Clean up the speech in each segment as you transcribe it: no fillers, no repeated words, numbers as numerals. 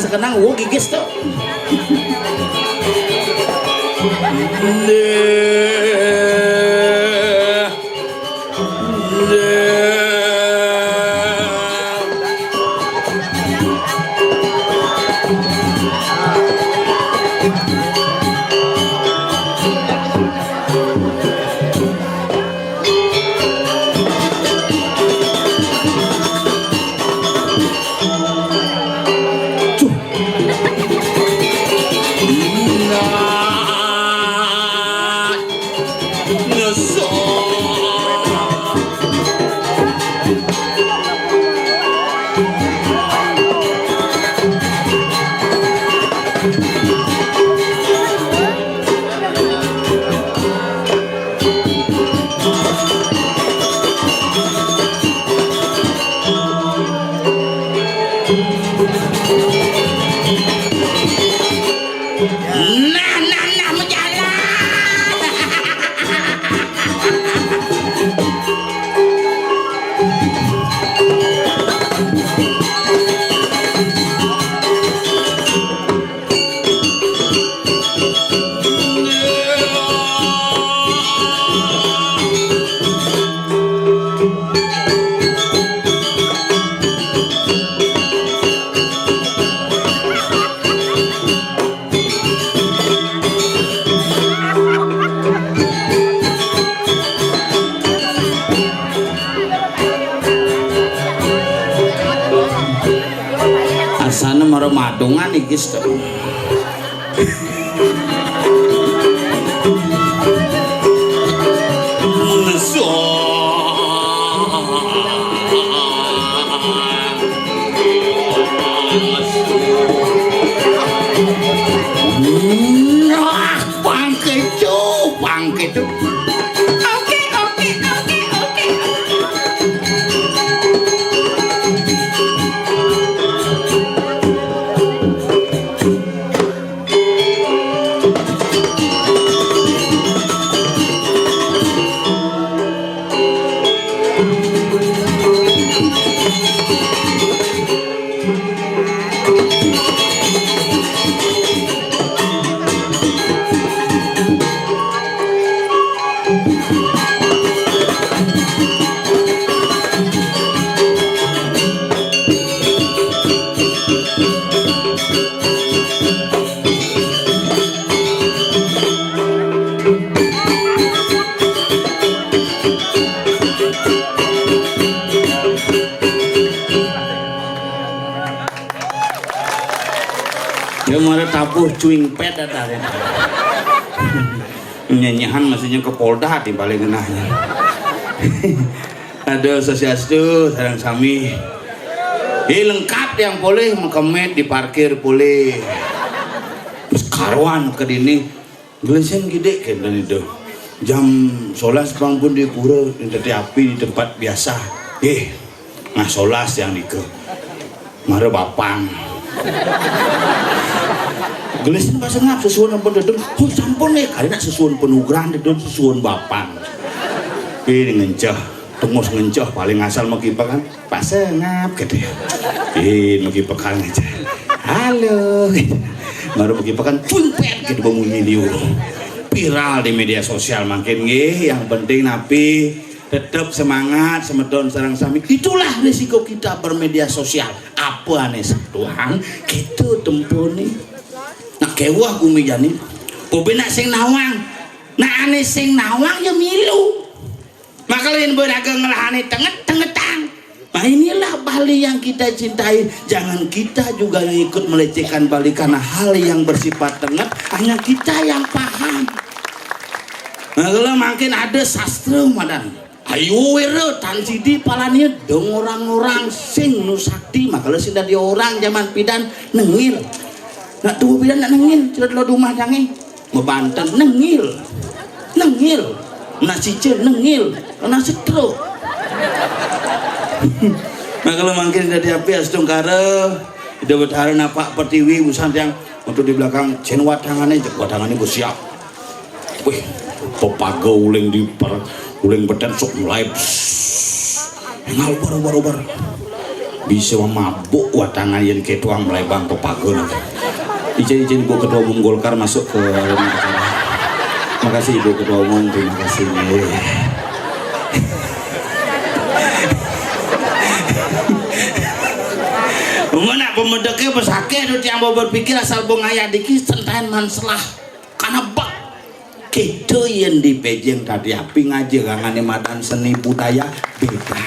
Sekenang wo gigis tuh. Asana maro madungan iki to. Bangke. Tabuh cuing pet ada nyanyian maksudnya ke Polda di balik ngenahnya. Aduh sosiastu sareng sami lengkap yang boleh mengkemet di parkir boleh terus karuan ke dini gelesen gede kan itu jam 11 pun di pura di api di tempat biasa nah 11 yang di ke mare bapang gelesin bahasa ngap sesuun pun dedeng sampun kali nak sesuun penugrahan dedeng sesuun bapang ini ngencah tunggus ngencah paling asal magipa kan bahasa ngap gitu ya magipa kan aja halo baru magipa kan cumpet gitu bunyi liur viral di media sosial makin yang penting napi tetap semangat semedon sarang sami itulah risiko kita bermedia sosial apa aneh Tuhan gitu tempuh nih nah kewah umi jani Bobe nak sing nawang. Nak ane sing nawang ya milu. Maka lain beraga ngelahane tenget-tengetang. Nah inilah Bali yang kita cintai. Jangan kita juga yang ikut melecehkan Bali karena hal yang bersifat tenget hanya kita yang paham. Nah kalau makin ada sastra madan. Ayo wero tan sidi palanya dong orang-orang sing nusakti. Maka kalau sudah di orang zaman pidan nengil. Nak tuh pidan nak nengil. Sudah lo rumah jange. Ngebanten nengil. Nengil. Nasi cil nengil. Nasi truk. Nah kalau makin dari api astung kare itu bertahan napak pertiwi busan yang untuk di belakang cenwat tangannya bersiap. Wih, pepaga uling di uling beten sok mulai ngal baru bisa mabuk watangan yang ketuang mulai bang pepaga nanti. Izin Ibu Ketua Umum Golkar masuk ke acara. Makasih Ibu Ketua Umum, terima kasih. Mana pemedeknya pesake itu yang mau berpikir asal bongaya dikit sentahan manselah karena bak kita yang dipejeng tadi api ngaji ngangane madan seni budaya beda.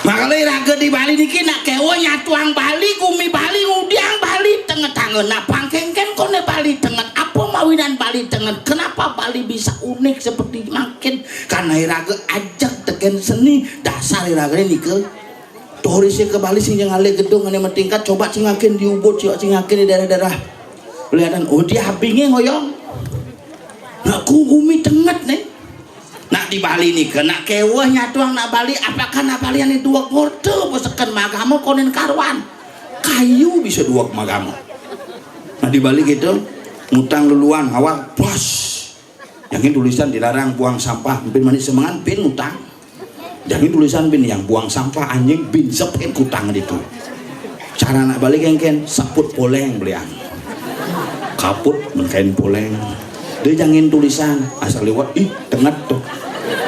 Makanya raga di Bali dikit nak kewa nyatuang Bali kumi Bali ngudiang Bali tengah-tengah nak pangkengken kone Bali tengah apa mawinan Bali tengah. Kenapa Bali bisa unik seperti makin karena raga ajak teken seni dasar raga ini ke turisnya ke Bali sing jangan lihat gedung yang tingkat coba cingakin di Ubud cingakin di daerah-daerah kelihatan oh dia habingnya ngoyong nak kugumi tenget nih nak di Bali nih kena kewah nyatuang nak Bali apakah nak Bali ini dua korte pesekan magamu konen karwan kayu bisa dua magamu. Nah di Bali gitu ngutang luluan awal bos yang ini tulisan dilarang buang sampah bin manis semangat bin ngutang. Jangan tulisan bin yang buang sampah anjing bin sepet kutang itu. Cara nak balik engken saput poleng belian. Kaput mengkain poleng. Dia jangan tulisan asal lewat ih tengah tuh.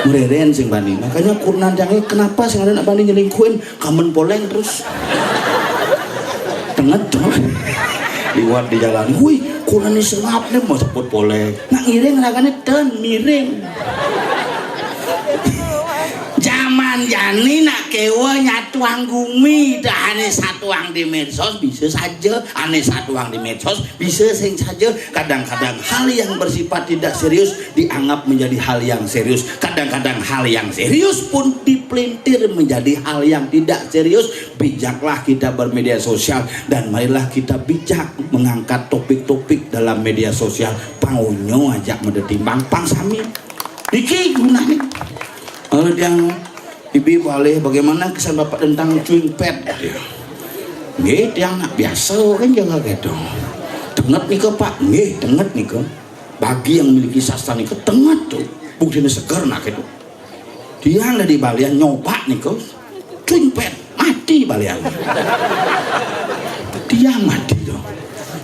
Mereren sing bani. Makanya kurnan jangan kenapa sing ada nak bani nyelingkuin kamen poleng terus. Tengah tuh. Liwat di jalan. Wih, kurnan ini sengap nih mau saput poleng. Nak ngiring ragane ten miring. Zaman jani nak kewa nyatuang gumi dah ane satuang di medsos bisa saja ane satuang di medsos bisa sing saja kadang-kadang hal yang bersifat tidak serius dianggap menjadi hal yang serius kadang-kadang hal yang serius pun dipelintir menjadi hal yang tidak serius. Bijaklah kita bermedia sosial dan marilah kita bijak mengangkat topik-topik dalam media sosial pangunyo ajak mendetimbang pangsami iki gunanya. Kalau yang ibu boleh bagaimana kesan bapak tentang cuing pet nggih yang biasa kan jangan gitu tenget nih ke pak nggih tenget nih ke bagi yang memiliki sastra nih ke tenget tuh buktinya seger nak itu dia ada di balian nyoba nih ke cuing pet mati balian dia mati tuh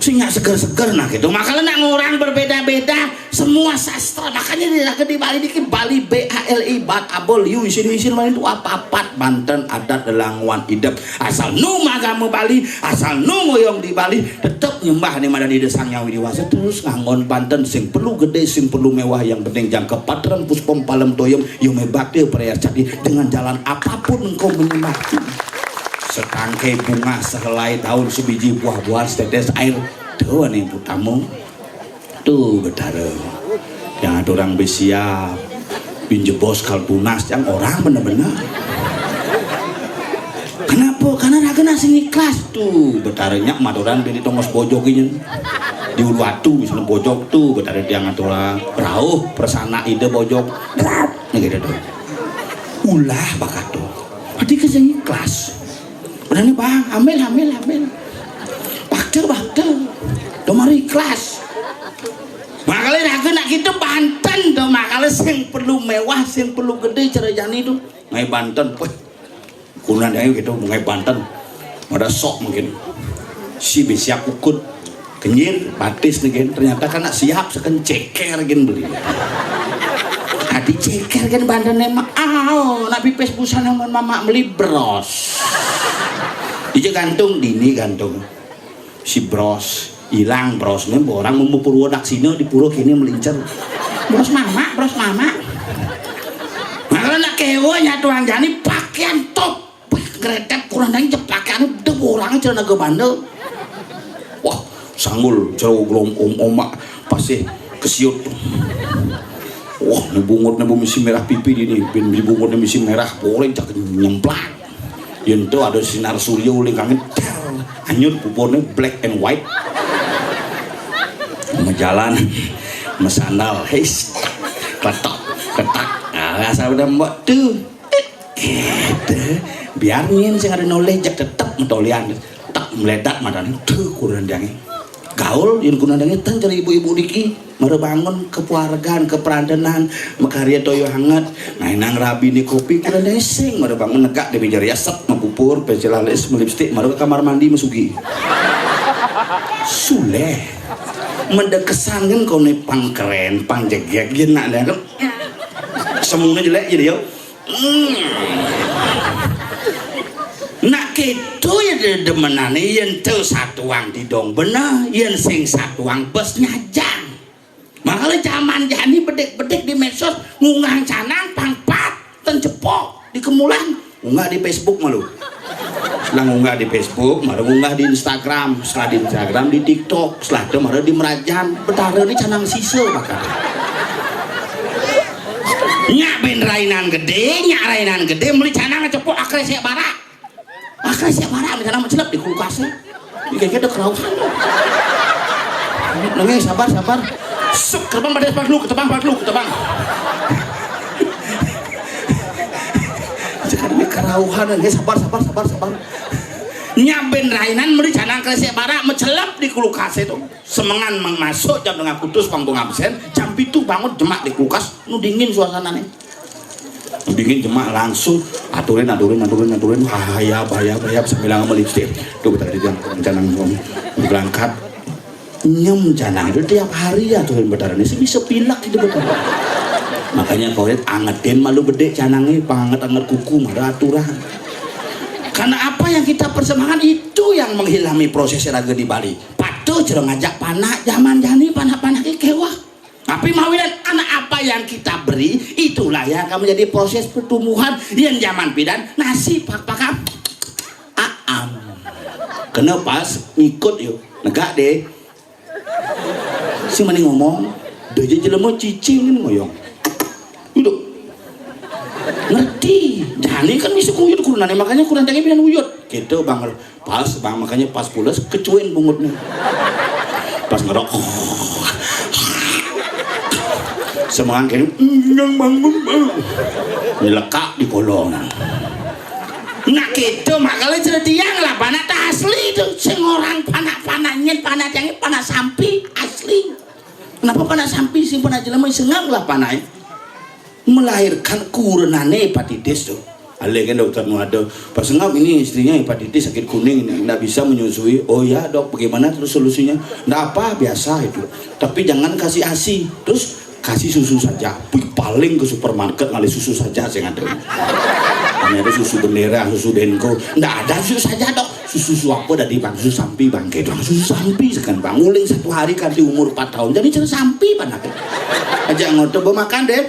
sehingga seger-seger nah gitu makanya nak orang berbeda-beda semua sastra makanya di Bali dikit Bali BALI bat abol yu isin-isin Bali itu apa-apa Banten adat delangwan idep asal nu magamu Bali asal nu ngoyong di Bali tetap nyembah nih mana di desang yang widiwasa terus ngangon Banten sing perlu gede sing perlu mewah yang penting jangka patran puspom palem toyem yung mebakti peraya cadi dengan jalan apapun engkau menyembah setangkai bunga sehelai daun sebiji buah-buahan setetes air tuh nih putamu tuh betara yang ada orang bersiap pinjebos kalpunas yang orang bener-bener kenapa? Karena raga nasi ikhlas tuh betaranya matoran dari tongos bojoknya di Uluwatu misalnya bojok tuh betara dia ngatur rauh persana ide bojok nih gitu tuh ulah bakat tuh berarti kesini ikhlas udah nih bang, hamil bakte domari kelas makanya raga nak kita Banten tuh makanya sing perlu mewah sing perlu gede cerejani itu ngai Banten kunan ayo gitu ngai Banten ada sok mungkin si bisa kukut kenyir batis nih ternyata kan siap seken ceker gini beli adik ceker kan Banten emang nak pipes busana mama beli bros dia gantung dini gantung si bros hilang brosnya orang mau Purwodaksina di pura kini melincer bros mama kalau nak kewa nyatu anjani pakaian top geretek kurang nang pakaian udah orang celana ke bandel wah sanggul jauh belum omak pasti kesiut wah bungut misi merah pipi ini bungut misi merah boleh cak nyemplak yang itu ada sinar surya uling kangen anyut pupornya black and white jalan mesandal heis ketak nah asal udah mbak tuh gitu biar nyin sing ada noleh jak tetep metolian tak meledak madan tuh kurandangnya gaul yang kurandangnya tan cari ibu-ibu diki mare bangun kepuargaan keperantenan makarya toyo hangat nang rabi ni kopi kurandangnya sing mare bangun negak di meja riasep mapupur pensil alis melipstik mare ke kamar mandi mesugi suleh mendekesan kan kau nih pang keren pang jegek gini nak kan semuanya jelek jadi yo nak gitu ya demenane yang tuh satuang di dong bener yang sing satuang bos nyajang makanya zaman jani bedek di medsos ngungang canang pangpat tencepok di kemulan unggah di Facebook malu setelah ngunggah di Facebook, malah ngunggah di Instagram, setelah di Instagram di TikTok, setelah itu malah di Merajan, betara ini canang sisa bakal. Nyak ben rainan gede, meli canang cepok akresi barak, canang mencelap di kulkasnya, di kayaknya ada kerauhan. Nengeng sabar, suk ketebang pada ketebang. Sekarang ini kerauhan, sabar. Nyaben rainan meri canang kresek barak mencelap di kulkas itu semengan masuk jam dengan putus panggung absen jam itu bangun jemak di kulkas nu dingin suasananya dingin jemak langsung aturin bahaya sambil melipstik tuh tadi jam canang berangkat nyem canang itu tiap hari ya aturin bedaran ini bisa pilak gitu betul makanya kau lihat angetin malu bedek canangnya panget kuku ada aturan karena apa yang kita persembahkan itu yang menghilami proses raga di Bali patuh cerong ngajak panak zaman jani panak-panak kewah tapi mawilan anak apa yang kita beri itulah yang akan menjadi proses pertumbuhan yang zaman pidan nasi pak-pakam aam kena pas ngikut yuk negak deh si mani ngomong doja jelema cicing ngoyong duduk ngerti jani kan bisa kuyut kurunannya makanya kurang jangan bilang uyut gitu bang makanya pas pulas kecuin bungutnya pas ngerok semangat kayak yang bangun nyelekak di kolong nah gitu makanya cerita tiang lah panah asli itu sing orang panah-panahnya panah jangan panah sampi asli kenapa panah sampi sing panah jelema sengang lah panahnya melahirkan kurunane hepatitis tuh. Ale kan dokter nu ada pas ngap ini istrinya hepatitis sakit kuning ini nggak bisa menyusui. Oh ya dok, bagaimana terus solusinya? Nggak apa, biasa itu. Tapi jangan kasih ASI, terus kasih susu saja. Paling ke supermarket ngali susu saja saya ada. Ada susu bendera, susu Denko. Nggak ada susu saja dok. Susu apa dari bang susu sampi bangke dong susu sampi sekan bang uling satu hari kan di umur 4 tahun jadi cara sampi panake aja ngotot makan deh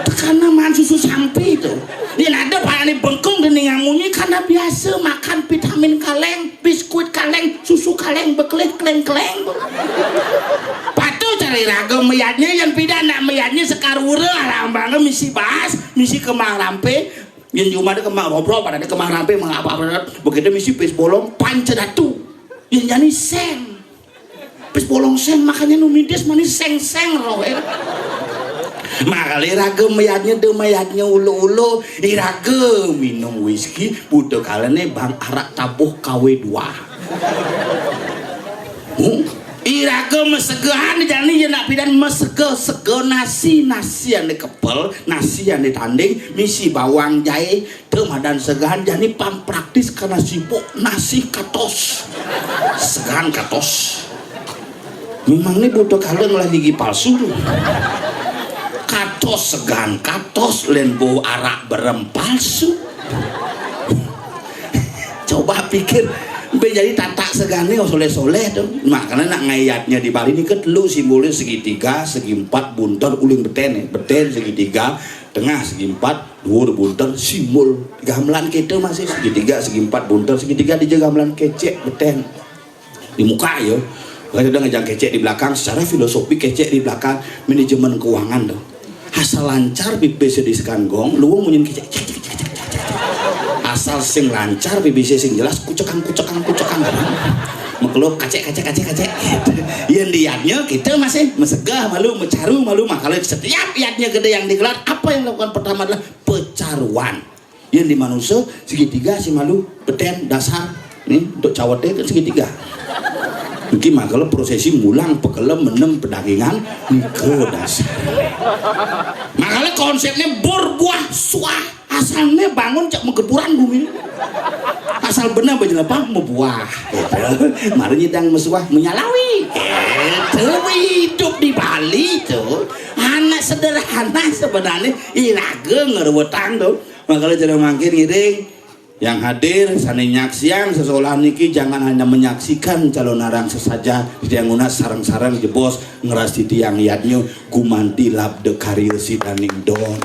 karena man susu sampi itu dia ada paling bengkong dan ngamunyi karena biasa makan vitamin kaleng biskuit kaleng susu kaleng bekelit kleng patuh cari ragam meyatnya yang pidana meyatnya sekarura lambangnya misi bahas misi kemang rampe yang di rumah ada kemang robrol pada ada kemang rampe mengapa begitu misi pis bolong pancedatu yang jadi seng pis bolong seng makanya numides manis seng roh makanya ragam mayatnya ulu iraga minum whisky butuh kalene bang arak tabuh KW2 iraga mesegahan jani ya nak pidan mesege nasi yang dikepel nasi yang ditanding misi bawang jahe dan segahan jani pam praktis karena sibuk nasi katos segahan katos memang ini butuh kalian malah gigi palsu katos segahan katos lenbo arak berem palsu coba pikir Jadi tatak segane soleh-soleh tuh. Makanya nak ngayatnya di Bali ini ketelu simbolnya segitiga, segi empat, bunter, uling beten, beten segitiga, tengah segi empat, dhuwur bunter, simbol gamelan kita masih segitiga, segi empat, bunter, segitiga di gamelan kecek beten di muka ya. Kalau udah ngejang kecek di belakang, secara filosofi kecek di belakang manajemen keuangan tuh. Asal lancar BBC diskan gong, lu munyin kecek. Asal sing lancar BBC sing jelas kucekan mekeluk kacek yang liatnya kita masih mesegah malu mecaru malu makanya setiap liatnya gede yang digelar apa yang dilakukan pertama adalah pecaruan yang di manusia segitiga si malu beten dasar nih untuk cawatnya kan segitiga mungkin makanya prosesi mulang pekelem menem pedagingan ke dasar makanya konsepnya berbuah suah asalnya bangun cak menggeburan bumi asal benar berjelepang membuah mari nyidang mesuah menyalawi hidup di Bali tuh anak sederhana sebenarnya iraga ngerwetang tuh makanya jangan makin ngiring yang hadir sani nyaksian seseolah niki jangan hanya menyaksikan calon narang sesaja di tianguna sarang-sarang jebos ngeras di tiang yadnya gumanti labde karir si daning don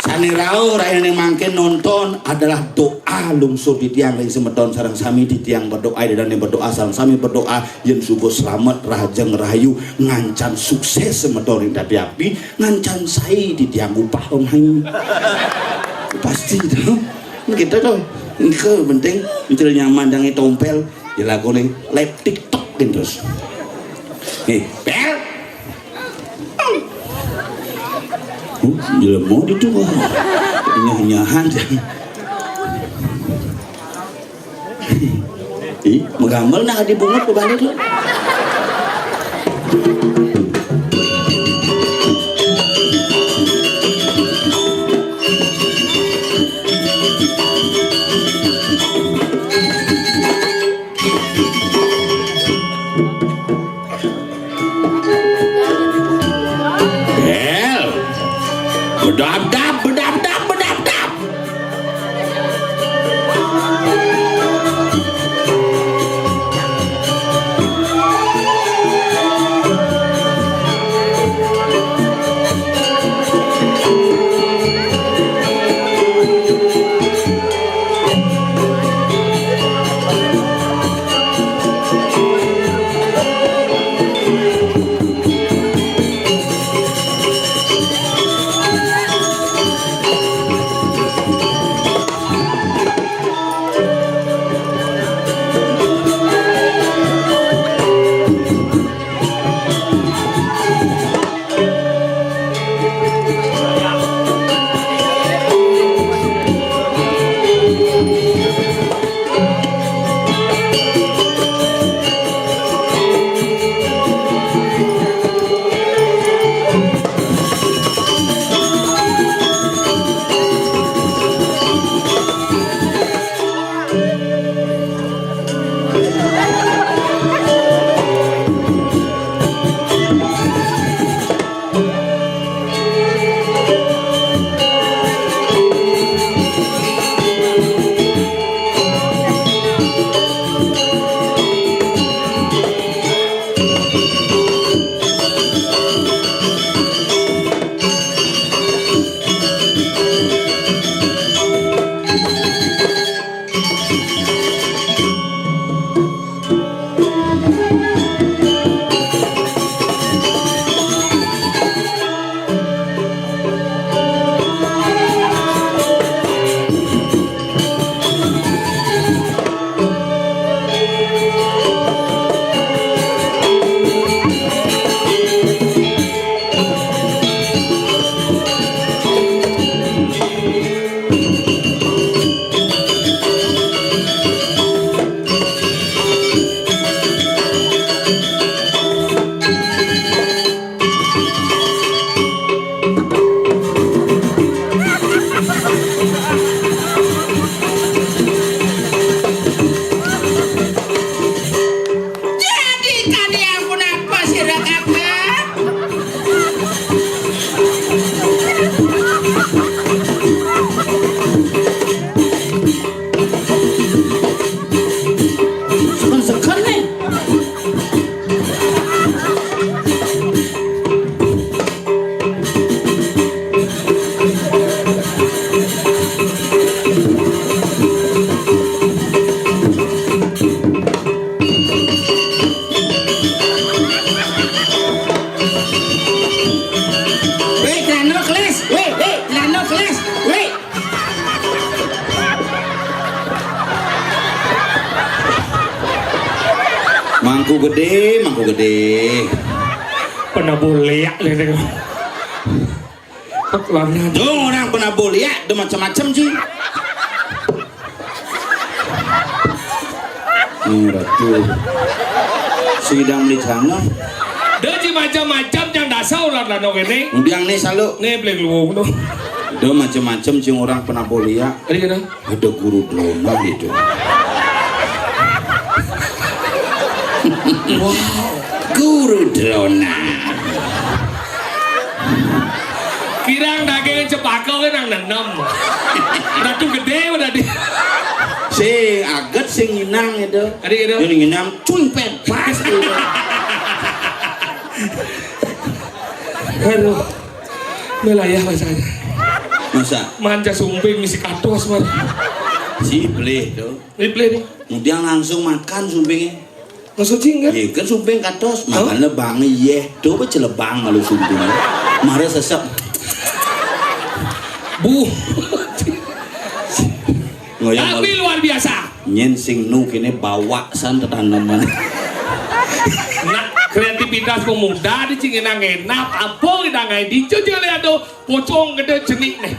sani rau rakyat yang makin nonton adalah doa lungsur di tiang lain semeton sarang sami di tiang berdoa dan yang berdoa sarang sami berdoa yang subuh selamat raja ngerayu ngancan sukses semeton yang tapi api ngancan say di tiang upah orang pasti itu kita tuh ini penting mencari nyaman dan tompel dilakukan live TikTok terus pel dia mau itu nyahan menggambar nak dibungut ke balik tuh bedap. Mangku gede. Pernah boleh ya lele. Pekelarnya. Dong orang pernah boleh ya, ada macam-macam sih. Ratu. Sidang beli sana. Dia macam-macam yang dasar lah nong ini. Udiang nih selalu. Nih beli luang tuh. Ada macam-macam sih orang pernah boleh ya. Ada guru drama gitu. Wow, guru drona. Kirang daging cepakau kan nang nanam. Ratu gede udah di. Sing aget sing nginang itu. Ada itu. Yang nginang cumpet pas itu. Aduh, melayah rasanya. Masa? Manja sumping misi katos mar. Si beli tuh. Beli nih. Kemudian langsung makan sumpingnya. Masuk cinggat. Iya kan sumping katos makan lebang iya. Tuh apa celebang malu sumpingnya. Mari sesep. Bu. Ngoyang Tapi luar biasa. Nyen sing nu kene bawa san tanaman. Nah, kreativitas pemuda di cingin enak apa kita ngai di cuci lihat tuh pocong gede jenik nih.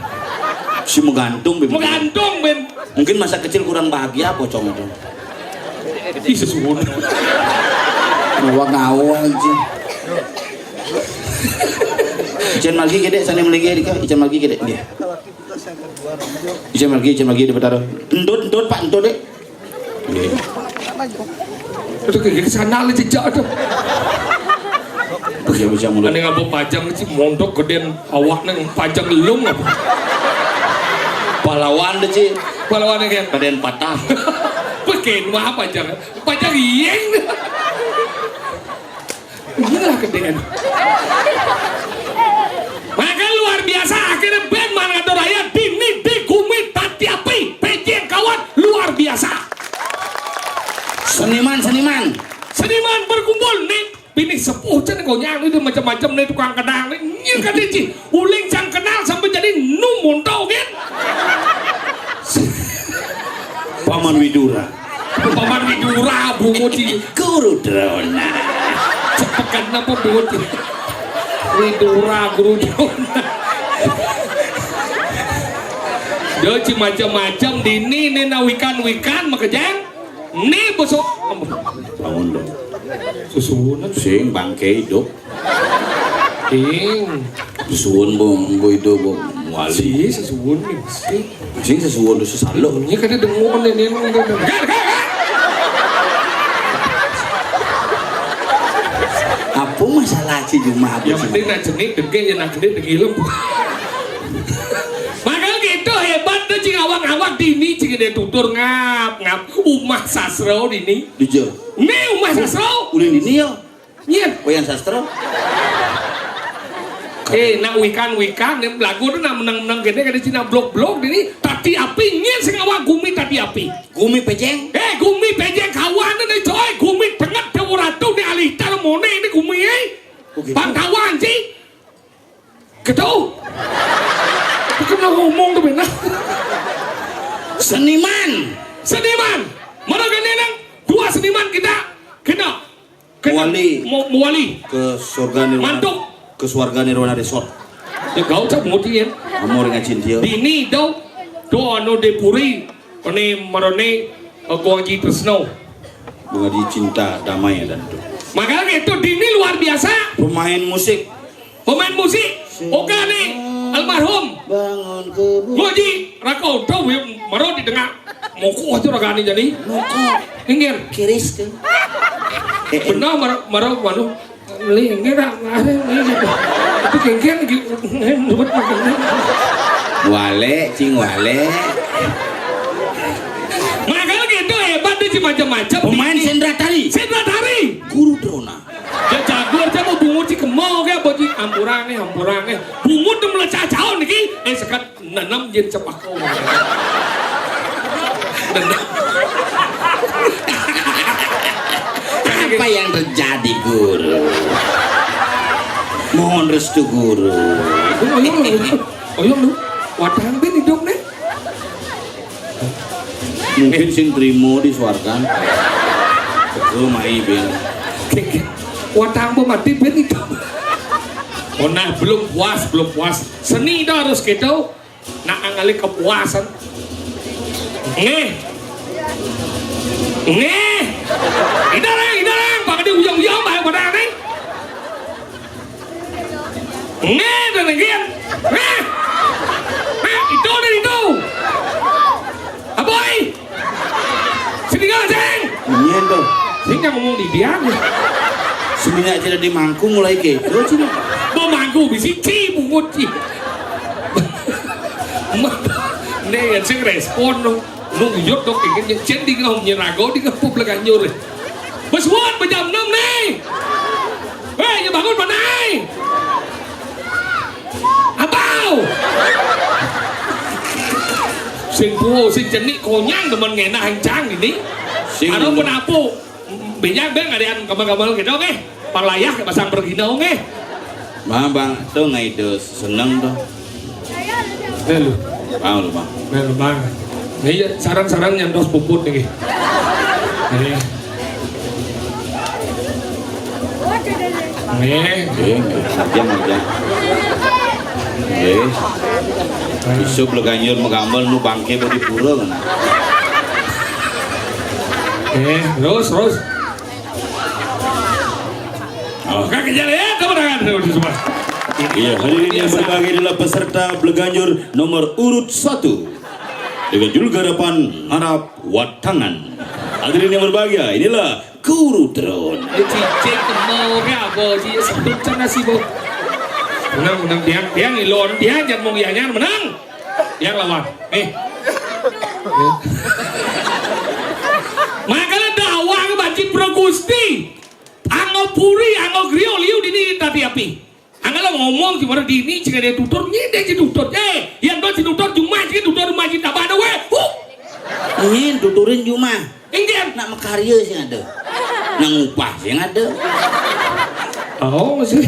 Si menggantung ben. Menggantung ben. Mungkin masa kecil kurang bahagia pocong itu. Ih sesuatu. Ngawang aja. Ican malgi gede sana melagi dika ican malgi gede dia. Ican malgi di betaro. Entut Pak entut dek. Nggih. Itu kayak sana le jejak tuh. Bisa mulut. Ane ngapa pajang sih mondok gedean awak nang pajang lung apa. Pahlawan deh sih. Pahlawan yang Badan patah. Peken mah pajang. Pajang yeng. Inilah gedean. Maka luar biasa akhirnya band Manado Raya Dini Digumit Tati Api Pejeng kawan luar biasa. Seniman Berkumpul nih bini sepuh can kau nyang itu macam-macam nih tukang kedang nih nyir kan sih uling cang kenal sampai jadi numontau kan. Paman Widura bungo ci guru drona. cepekan apa bungo ci Widura guru drona. Dia ci macam-macam dini nih wikan makejang nih besok Bangun dong. susunan Sing bangke hidup. Susuun bong hidup bong wali. sesuun nih Sing sesuun tu sesalo. ini kan dia dengar nih Apa masalah si Jumah? yang penting nak jenik dengke ya nak gede dengilem. Makanya gitu hebat tuh cing awak dini cing dia tutur ngap umah sastra dini. Dijo. Nih umah sastra. Ulin ini yo. Iya. Wayan sastra. Nak wikan nih lagu tuh nak menang gede kada cina blok dini tapi api nyen sing awak gumi tapi api. Gumi pejeng. Gumi pejeng kawan nih coy gumi tengah dewa ratu nih alita mone ini gumi Pangkawan sih. Ketu. Kenapa ngomong tuh benar? Seniman. Mana gini nang dua seniman kita Muali Ke surga nirwana. Mantuk. Ke surga nirwana resort. Ya kau cak mutian. Amor ngacin dia. Dini do anu depuri ini marone Guangji Tresno. Bunga di cinta damai dan itu. Makanya itu Dini luar biasa. Pemain musik. Oke nih almarhum. Bangun ke Guangji Rako tahu maro di tengah. Moko aja ragani jadi. Moko. Ingin. Kiris tuh. Benar maro Lingir itu kengkeng buat makan. Cing wale. Makanya gitu hebat dia macam-macam. Pemain sendra tari. Guru drona. Dia jago aja mau bungut si kemau kayak baju hampurange. Bungut tuh mulai cacau nih sekat nanam jen cepakau. Apa yang terjadi guru? Mohon restu guru. Oyong lu, wadang ben hidup nih. Mungkin sing trimo disuarkan. Oh mai ben. Watang mati ben itu. Oh nah belum puas. Seni itu harus gitu. Nak ngali kepuasan. Nge. Idarang. Baka di uyang-uyang bahaya pada nih. Nge dan ngegian. Itu dan itu. Aboy. Sini nggak ceng. Nyen tuh. Sini yang ngomong di dia. Seminyak tidak di mangkung mulai gitu cina. Mau mangku bisi bungut sih. Này là sẽ respond đâu nó yốt đâu cái chết đi cái hồng như là có đi cái phục là cả nhiều rồi mà xuống mà nhầm năm này ê như bà con bà này à bao sinh phu sinh chân ní cô nhang của mình nghe là hành trang thì ní à đâu có nào phu bị nhang bên ngày đi ăn cảm ơn cái đó nghe bằng lại yak bà sang pergi đâu nghe Bang bang tuh ngai tuh seneng tuh. Lalu Mau lu bang. Lalu bang ini sarang-sarang nyandos puput nih ini Aja. Isu Bleganjur megambal nu bangke mau dipura kan. Terus oh kakek jalan ya kamu tangan semua. Iya, hadirin yang berbahagia adalah peserta Bleganjur nomor urut 1 dengan judul garapan Harap Watangan. Hadirin yang berbahagia, inilah Kurutron. Cik mau apa sih sebut sana sih bu? Menang dia ngilon dia jangan mau gianya menang. Yang lawan, Makanya dakwah ke Baci Progusti, Anggo Puri, Anggo Grio liu dini tadi api. Angalo ngomong gimana dini jika dia tutur nyede si tutur yang do si tutur cuma si tutur rumah kita pada we Ingin tuturin cuma ingin nak makarya sih ada nak ngupah sih ada oh sih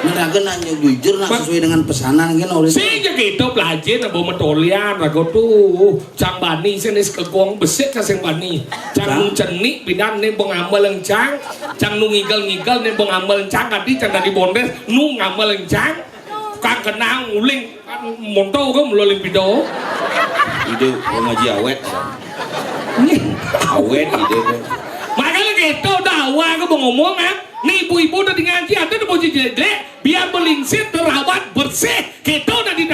mereka nanya jujur nak sesuai dengan pesanan kan oleh sih gitu pelajar nak bawa metolian rago tuh cang bani senis kegong besek kaseng bani cang cenik bidan nih pengamal lencang cang nu ngigel nih pengamal lencang tadi cang dari bondes nu ngamal lencang kang kenang uling monto kan melalui video ide ngaji awet ide makanya gitu dakwah ke mau ngomong kan nih ibu-ibu udah ngaji ada di posisi jelek biar melingsir terawat bersih gitu nanti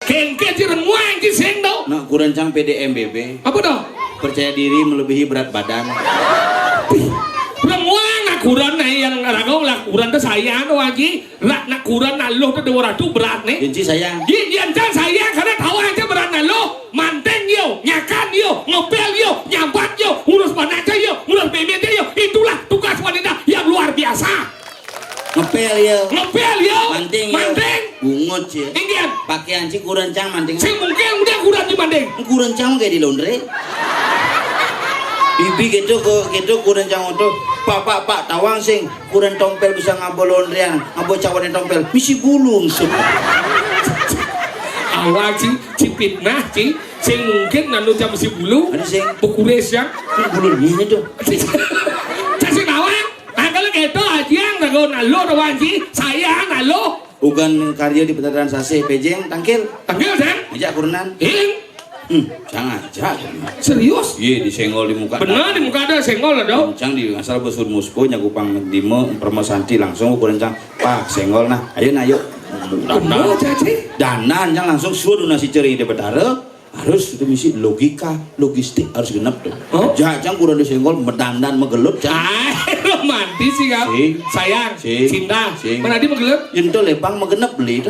kengke cireng wangi sing dong nak kurancang PDMBB apa dong percaya diri melebihi berat badan Remang nak kuran nih yang ragong lah kuran tuh saya tuh lagi nak kuran naluh tuh dua ratus berat nih Genci sayang Jangan sayang karena tahu aja berat naluh manteng yo nyakan yo ngopel yo nyambat yo urus banaca yo urus bemet yo itulah tugas wanita yang luar biasa ngepel yo manting bungut sih ingin pakaian si kurancang manting sih mungkin udah kuran di mandeng kurancang kayak di laundry bibi gitu kurancang untuk pak tawang sing kurang tompel bisa ngabo laundryan ngabo cawan tompel misi bulung awal cipit nah sing mungkin nanu jam si bulu ada sing pukures yang bulunya itu kasih nawang kalau gitu aja nggak nalo doang sih saya nalo bukan karya di Petatan Sase Pejeng tangkil kan ajak kurenan jangan aja serius iya disenggol di muka benar di muka ada senggol lah dong cang di asal besur muspo nyakupang dimo permosanti langsung ukuran cang pak senggol nah ayo benar caci danan cang langsung suruh nasi ceri di betara harus itu misi logika logistik harus genap tuh cang kurang disenggol mendandan megelut cang romantis sih kau sayang cinta mana di megelut itu lepang megenap beli itu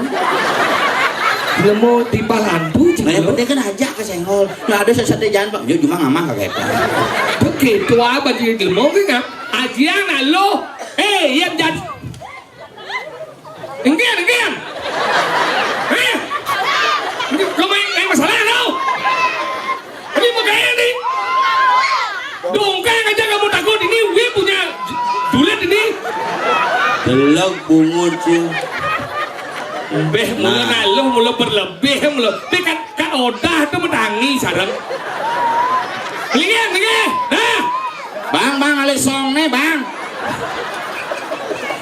belum mau timbal lampu nah yang penting kan aja ke senggol nah ada sesate jangan pak dia cuma ngamah kakek begitu apa jadi mau kan ajian lo yang jadi enggan kau main masalah tau ini makanya nih dongkang aja kamu takut ini gue punya dulet ini delok bungut sih mula berlebih tapi kan odah tuh menangi sarang lingan nah Bang alisong nih bang.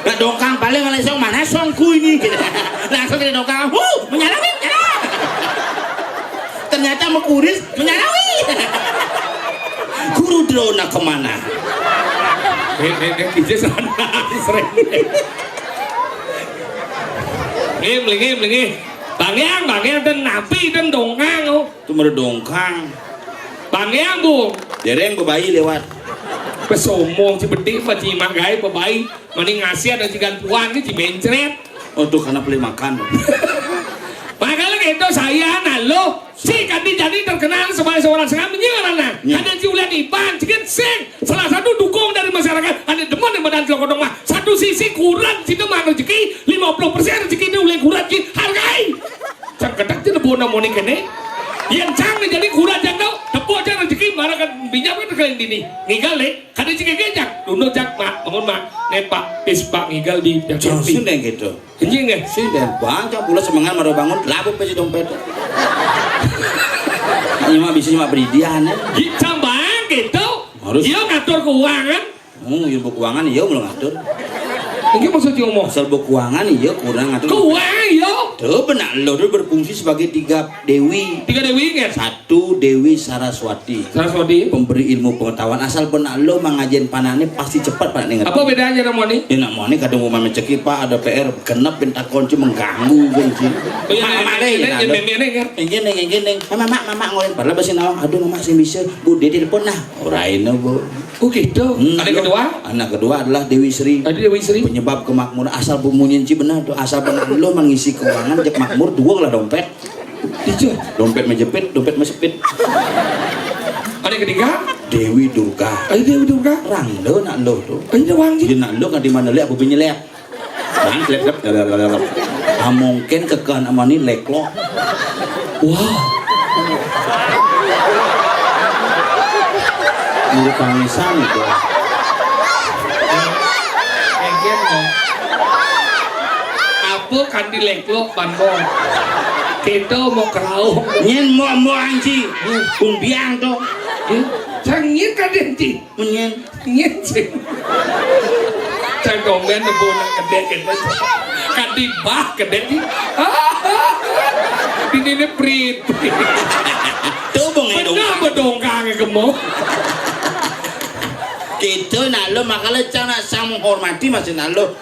Nggak dongkang paling alisong mana songku ini. Langsung dari dongkang, menyalawi. Ternyata mekuris menyalawi. Guru drona kemana? Kijek sana sering. Ngim. Bang Yang dan napi dan dongkang. Itu merdongkang. Bang Yang bu. Dereng bayi lewat. Pesomong si bedik pa si magay babae maning ngasih ada cigan puan ni si mencret. Untuk karena beli makan. Makanya itu saya nalo si kadi jadi terkenal sebagai seorang sangat menyenangkan. Ada si Ulian Ipan, cikin sing salah satu dukung dari masyarakat. Ada demen yang badan celokotong mah. Satu sisi kurang si demang rezeki 50% rezeki itu ulian kurang ki hargai. Cang kedak ti lebon namoni kene. Yang cang jadi kurang jang tau. Tepuk aja rezeki marah kan pinjam kan kalian dini. Ngigal le, kadi cikin gejak. Dundo jak mak, bangun mak, nepak, pispak ngigal di jak. Sudah gitu. Kencing ya? Sudah banyak pula semangat baru bangun labu pesi dompet. Ini mah bisa cuma beridian ya. Sambang gitu. Harus. Dia ngatur keuangan. Ilmu keuangan iya belum ngatur. Ini maksudnya ngomong. Asal keuangan iya kurang ngatur. Keuangan yo. Tuh benar lo tuh berfungsi sebagai 3 dewi. 3 dewi kan? 1 Dewi Saraswati. Saraswati. Pemberi ilmu pengetahuan. Asal benar lo mengajian panane pasti cepat pak nih. Apa bedanya sama ini? Ya nak mau nih kadang mau mencekik pak ada PR genap bentak kunci mengganggu kunci. Mama deh ya ada. Yang mama ngolin padahal basi nawang. Aduh mama sih bisa bu dia telepon nah. Orain bu. Oh gitu. Anak kedua? Anak kedua adalah Dewi Sri. Ada Dewi Sri. Penyebab kemakmuran asal bumunyin ci benar tuh asal benar lo mengisi keuangan jak makmur 2 lah dompet. Itu. Dompet menjepit, dompet mesepit. Anak ketiga? Dewi Durga. Ada Dewi Durga. Rang lo nak lo tuh. Ada wang Jadi nak lo kan di mana lihat bubinya lihat. Kan lep. Mungkin kekan amani leklo. Wow. Ini pangisan itu. Egen mo. Apa kan dileklo bandong. Kita mau kerau. Nyen mo anji. Kumbiang tuh. Cangin kan denti. Menyen. Nyen sih. Cang domen nebo nak kedek kedek. Kadi bah kedek ni. Ini prit. Tuh bang Benar bedongkang kemo. Gitu nak lo makanya cang nak sang menghormati masih nak lo.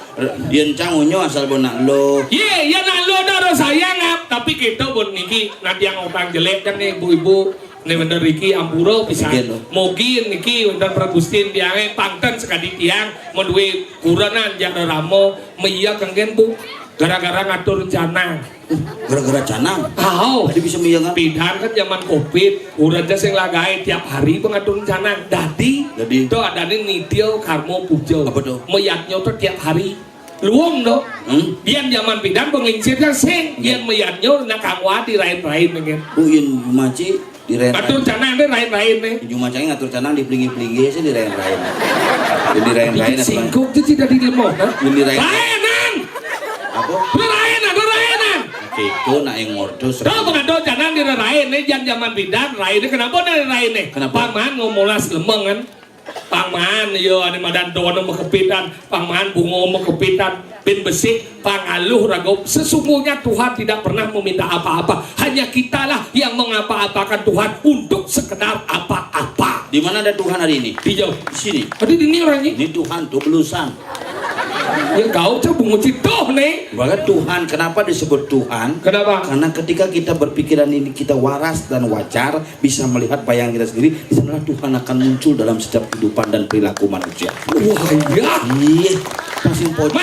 Yen cang unyo asal bon nak lo. Ye, ya nak lo dah sayang ngap. Tapi kita bon niki nanti yang orang jelek kan nih ibu-ibu. Nih bener Riki Ampuro bisa. Mungkin niki bener Pragustin tiangnya pangten sekali tiang. Menduwe kuranan jangan ramo. Meia kengken bu. Gara-gara ngatur canang. Gara-gara canang? Tahu. Tadi bisa meyang apa? Pidan kan zaman covid. Udah sing lagai tiap hari pengatur canang. Dadi. Itu ada nih Nityo Karmo Pujo. Apa tuh? Meyatnya tuh tiap hari. Luang dong. Biar zaman pidan penglingsirnya sing. Biar meyatnya nak kangwa di rain-rain pengen. Yen maci di rain. Ngatur canang deh rain-rain nih. Jumacanya ngatur canang di pelingi-pelingi sih di rain-rain. Di rain-rain. Singkuk tuh tidak di lemah. Di rain. Rainan. Apa? Rainan. Itu nak yang ngordos. Tahu pengadol jangan di rain nih jangan zaman pidan rain kenapa dari rain nih? Kenapa? Paman ngomolas lemeng kan? Paman yo ane madan dono mekepitan, paman bungo mekepitan, bin besi, pangaluh ragop. Sesungguhnya Tuhan tidak pernah meminta apa-apa. Hanya kitalah yang mengapa-apakan Tuhan untuk sekedar apa-apa. Di mana ada Tuhan hari ini? Di jauh. Di sini. Tadi di ini orangnya. Ini Tuhan tuh belusan. Ya kau coba bungu citoh nih. Bahkan Tuhan, kenapa disebut Tuhan? Kenapa? Karena ketika kita berpikiran ini kita waras dan wajar, bisa melihat bayangan kita sendiri, di sana Tuhan akan muncul dalam setiap kehidupan dan perilaku manusia. Wah ya. Iya, masih pojok.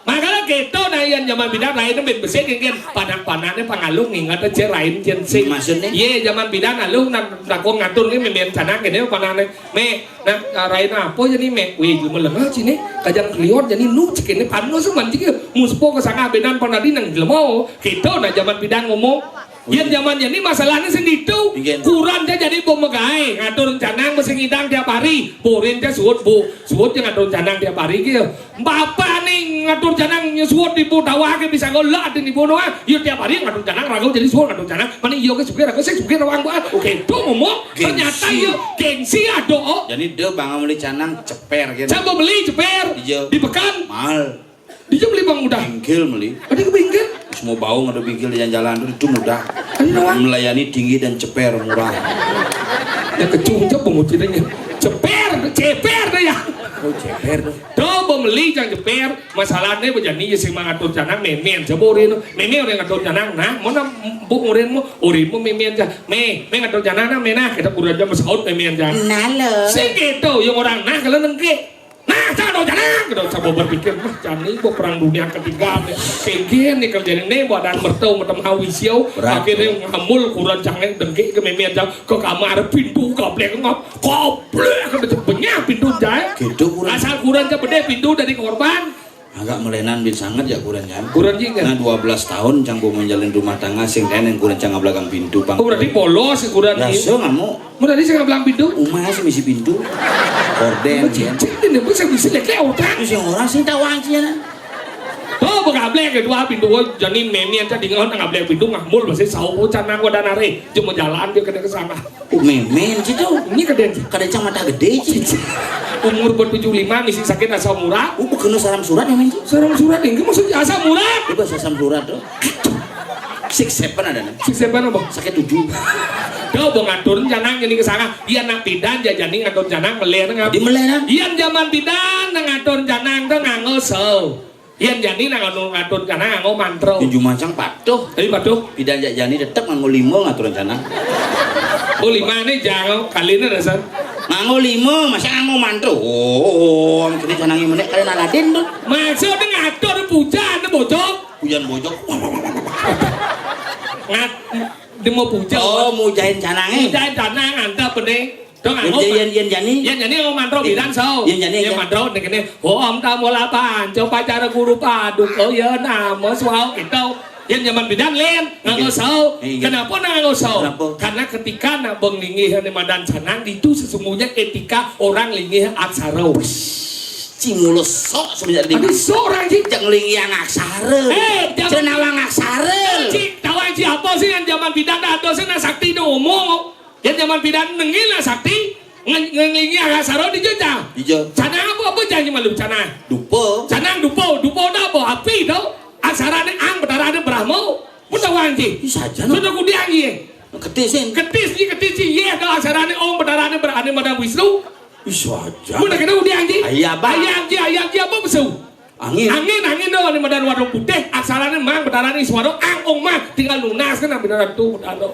Makanya gitu nah yang zaman bidan lain itu besi kan panak-panaknya pangalung ingat aja lain jensing. Maksudnya? Iya zaman bidan alung nak ngatur ni memang canang gini panaknya me nak lain apa jadi me wih cuma lengah sini kajang keliot jadi nu cik ini panu seman cik muspo kesana bedan pernah di nang jelmo gitu nah zaman bidan ngomong. Yang zaman ini masalahnya sendiri itu kurang dia jadi pemegai ngatur canang mesti ngidang tiap hari purin dia suut bu suut yang ngatur canang tiap hari gitu bapak nih ngatur janang nyusuan di Pudawa ke bisa ngolah di Bono yo tiap hari ngatur janang rago jadi suan ngatur janang mana iyo ke suge rago saya suge rawang ba oke itu ngomong ternyata yo gengsi ado jadi dia bangun beli canang ceper gitu coba beli ceper di Pekan mahal dia beli bang udah bingkil beli ada ke bingkil semua bau ada bingkil di jalan itu mudah melayani tinggi dan ceper murah ya kecung coba mau ceritanya ceper deh ya oh ceper tuh coba beli jangan ceper masalahnya begini sih mengatur janang memen coba urin memen orang ngatur janang nah mana bu urin mu memen aja me ngatur janang nah menah kita kurang jam saud memen aja nah lo sih gitu yang orang nah kalau nengke nah jangan jangan kita coba berpikir mah jangan ini perang dunia ketiga kayak gini kerjaan ini badan bertau macam awisio akhirnya ngamul kurang jangan dengki ke memen aja ke kamar pintu kaplek kada banyak pintu aja gitu kurang asal kurang aja beda pintu dari korban agak melenan bin sangat ya kurangnya kurang juga nah 12 tahun canggung menjalin rumah tangga sing yang kurang cangga belakang pintu bang oh berarti polos kurang ya so ngamu berarti saya belakang pintu umah sih misi pintu korden ya ini bisa lek otak terus yang orang sih tahu aja oh bagablek kedua pintu jadi memian jadi nggak ngablek pintu ngamul masih sawo canang gua danare cuma jalan dia kena kesana memen sih tuh ini kadang mata gede sih umur ber-75 misi sakit asam murah bukan salam surat ya men salam surat ini maksudnya asam murah itu salam surat tuh 6-7 ada nih 6-7 apa? sakit 7 Kau mau ngatur janang jadi kesana iya nak pidan jajani ngatur janang melihat ngap di melenan iya zaman pidan ngatur janang tuh nganggo so iya jadi ngatur janang nganggo mantro tujuh macam patuh tapi patuh pidan jajani tetap nganggo limo ngatur janang oh 5 ini jangan kali ini dasar nganggo limo masa nganggo mantro oh kini canangnya menek kalian Aladin tuh maksudnya ngatur pujan bojok hujan bojok demo puja oh mujahin canangnya mujahin canang anta bening dong ngomong yen jani ngomong mantro bidan so yen jani mantro nek kene om tamu lapan coba cara guru padu kau ya nama suau gitu yen zaman bidan len nganggo so kenapa nganggo so karena ketika nak benglingih di madan canang itu sesungguhnya ketika orang lingih aksara cimulus sok semenjak ada seorang sih jangan lingih aksara cenawang aksara tahu siapa sih yang zaman bidan ada sih na sakti no omong yang zaman bidan nengil na sakti ngelingi aksara di jejak canang apa janji malu canang dupo canang dupo dah apa api tau aksara ni ang berdarah Brahmo mudah wanji saja sudah kudiang ye ketis sih ye kalau aksara ni om berdarah berani madam Wisnu bisa aja mudah kena kudiang ji ayam apa besu angin doang di madan warung putih asalnya mang berdarah ni suara ang ong mah tinggal lunas kan beneran tuh benar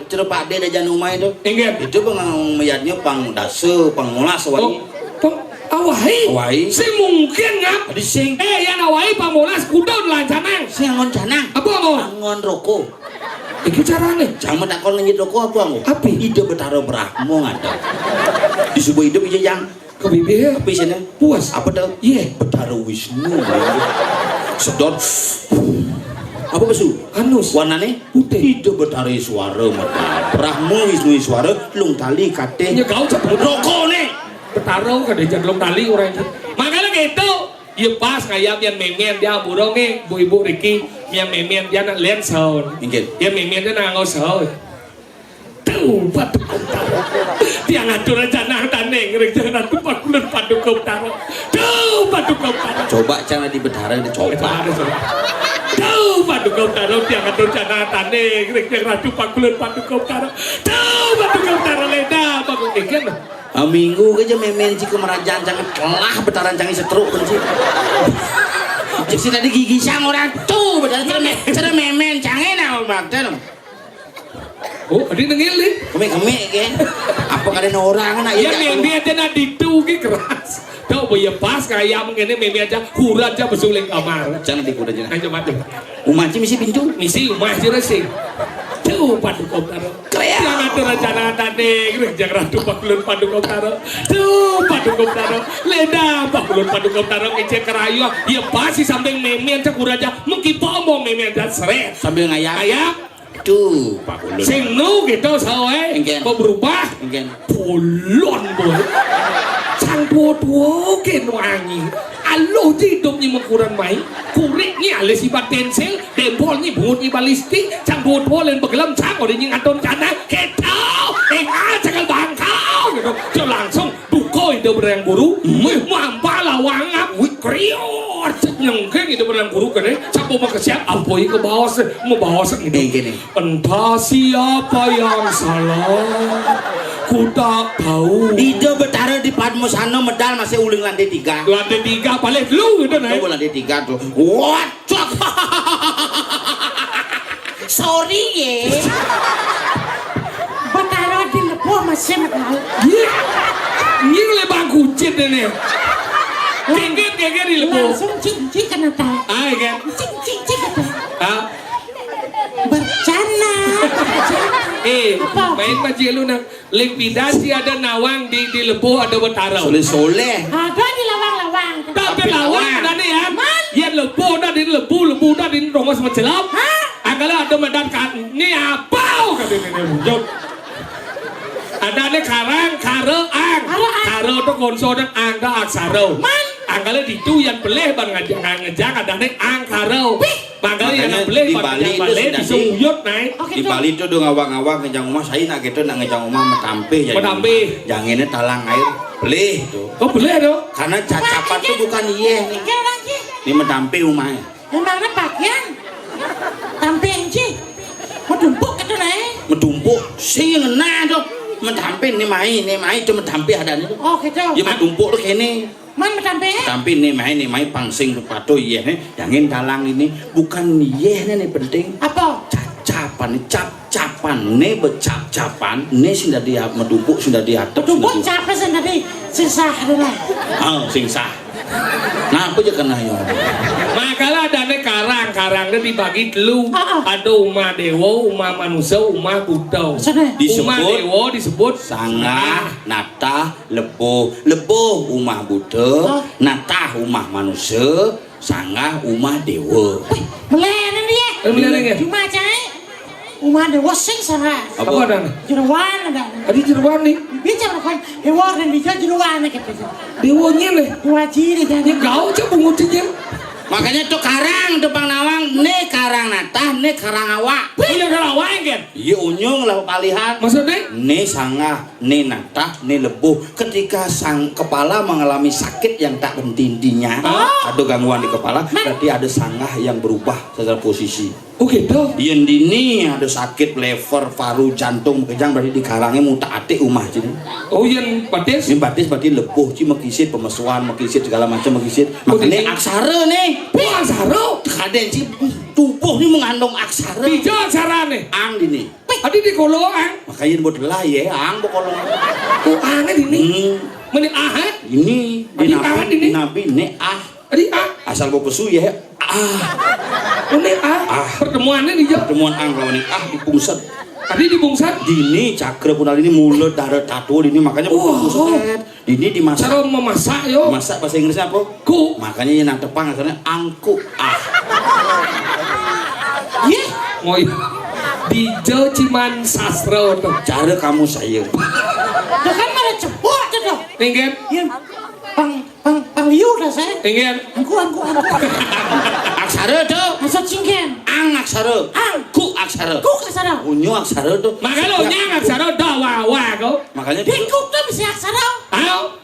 cara Pak De dan umah itu itu pengang mayatnya pang dase pangolas wani awai si mungkin ngap di sing yang awai pamolas kuda lancanang si angon canang apa angon roko iki carane jangan tak kon ngejit roko apa angon api ide betara Brahmo ngada di sebuah hidup iya yang ke bibir apa isinya puas apa tuh iya betara Wisnu sedot apa besu anus warnanya putih ide betara suara mata Brahmo Wisnu suara lung tali kate nya kau cepet roko nih bertaruh kan dia belum tali orang itu makanya gitu ya pas kayak yang memen dia burung nih bu ibu Riki yang memen dia nak lihat sound yang memen dia nak ngau sound tuh padu kau dia ngatur aja nah taneng rencana tuh pakulan padu kau taruh tuh padu kau taruh coba cara di betara dicoba tuh padu kau taruh dia ngatur jana taneng rencana tuh pakulan padu kau taruh tuh padu kau taruh leda bagus ikan minggu aja memen jika merajaan jangan kelah betaran canggih setruk benci cik si tadi gigi sang orang tuh betul cara memen canggih nah bakter oh ada nengil nih keme kan apa kalian orang anak ya memen aja nak ditugi keras tau boya pas kayak mengenai memen aja kurat aja besuling kamar jangan dikuda aja ayo macam umaci misi pintu misi umah aja resing tuh padu kau taruh yang ada rencana tadi jangan ratu pakulun padu kau taruh tuh padu kau taruh leda pakulun padu kau taruh kecil kerayu ya pasti sambil memen cak uraja mungkin pomong memen dan seret sambil ngayak tuh pakulun sing nu gitu sawe kau berubah polon boy sang tua-tua ken wangi Alo ji hidup ni mengkurang mai. Kurik ni ale si batensel, dempol ni bungut ni balistik, cang bot-bot len begelam cang ode ni ngadon cana. Ketau, jangan bangkau gitu. Jo langsung dukoi de berang buru, mampa lawang ap, kriot nyengkeng itu berang buru kan capo makasiap apoi ke bawah mau bawa gitu. Gini. Entah siapa yang salah, ku tak tahu. Ide betara di Padmosano medal masih uling lantai 3. Lantai 3 balik lu gitu nih. Coba lantai 3 tuh. Wacok. Sorry ye. Betara di lepo masih medal. Ini lebang kucit ini. Geger di lepo. Langsung cincin kena tak. Ah kan. Cincin kata. Ah. Bercana. Apa? Main macam lu nak likuidasi ada nawang di lepo ada betara. Soleh-soleh. Ada di lawang-lawang. Tapi lawang dah ni ya. Ya lepo dah di lepo dah di rumah semacam celap. Agaklah ada medan kan. Ni apa? Kata ni. Ada ni karang, karo, ang. Karo tu konsol dan ang dah aksara. Angkala di tu yang peleh bang ngejak ada ni ang karo. Makanya yang peleh bang ngejak di suyut naik. Di Bali itu do ngawang-ngawang ngejang rumah saya nak gitu nak ngejang rumah metampe jadi. Metampe. Yang ini talang air pelih tuh. Oh peleh tu. Karena cacapan tuh bukan iye nih. Kira lagi. Ini metampe rumahnya. Memangnya bagian. Tampil enci. Mau dumpuk kata naik. Metumpuk sih ngena tuh. Metampe nih mai itu metampe ada nih. Oh gitu. Ya metumpuk tuh kene. Man tampil. Tapi nih mai pangsing tuh pato iye nih. Jangan talang ini bukan iye nih penting. Apa? Cacapan cap-capan nih becap-capan nih sudah dia metumpuk sudah diatur. Dumpuk capek sendiri. Sisa adalah. Oh sing sah. Nah aku aja kena ya. Makalah ada ni karang dia dibagi telu. Ada umat dewa, umat manusia, umat Buddha. Umat dewa disebut Sangah, Natah, Lebo umah Buddha, Natah umah manusia, Sangah umah dewa. Melayan dia. Melayan dia. Cuma cai. Umah dewa sing sana. Apa ada? Jeruan ada. Ada jeruan ni. Bicara kan hewan dan bicara jeruan gitu. Dewanya ni. Wajib Ni jadi. kau je pengutinya. Makanya tuh karang tuh Bang Nawang, nih karang Natah, nih karang awak. Punya kalau awak kan? Iya unyung lah palihan. Maksudnya? Nih Sangah, nih Natah, nih Lebo. Ketika sang kepala mengalami sakit yang tak henti-hentinya, ada gangguan di kepala, berarti ada Sangah yang berubah secara posisi. Oh gitu. Yang dini ada sakit lever, paru, jantung, kejang berarti di karangnya muta atik umah jadi. Oh yang batis? Ini batis berarti lepuh, ci mekisit pemesuan, mekisit segala macam mekisit. Makanya aksara nih. Oh aksara? Kaden ci tubuh ini mengandung aksara. Bija aksara nih. Ang dini. Adi di kolong. Makanya buat lah ya, ang pokoknya. Oh angnya dini. Meni ah? Ini di nabi ne ah. Adi ah. Asal bawa pesu ya ah. Ini ah. Pertemuannya di jauh. Pertemuan ang lawan ah di pungset. Tadi di bungsat. Dini cakra punal ini mulut darah tato ini makanya bukan pungset. Dini dimasak. Cara memasak yo. Masak bahasa Inggrisnya apa? Ku. Makanya yang nang tepang asalnya angku ah. Ye. Oh iya. Di jauh ciman sastra tuh. Cara kamu saya. Tuh kan malah cepot tuh dong. Tinggal. Ya, pang liu dah saya. Tinggal. Angku. Aksara tuh. Masa cingken. Ang aksara. Ku aksara. Ku kasara. Unyu aksara tuh. Makanya lo nyang aksara dawa kau. Di Makanya dia ku tuh bisa aksara. Ayo.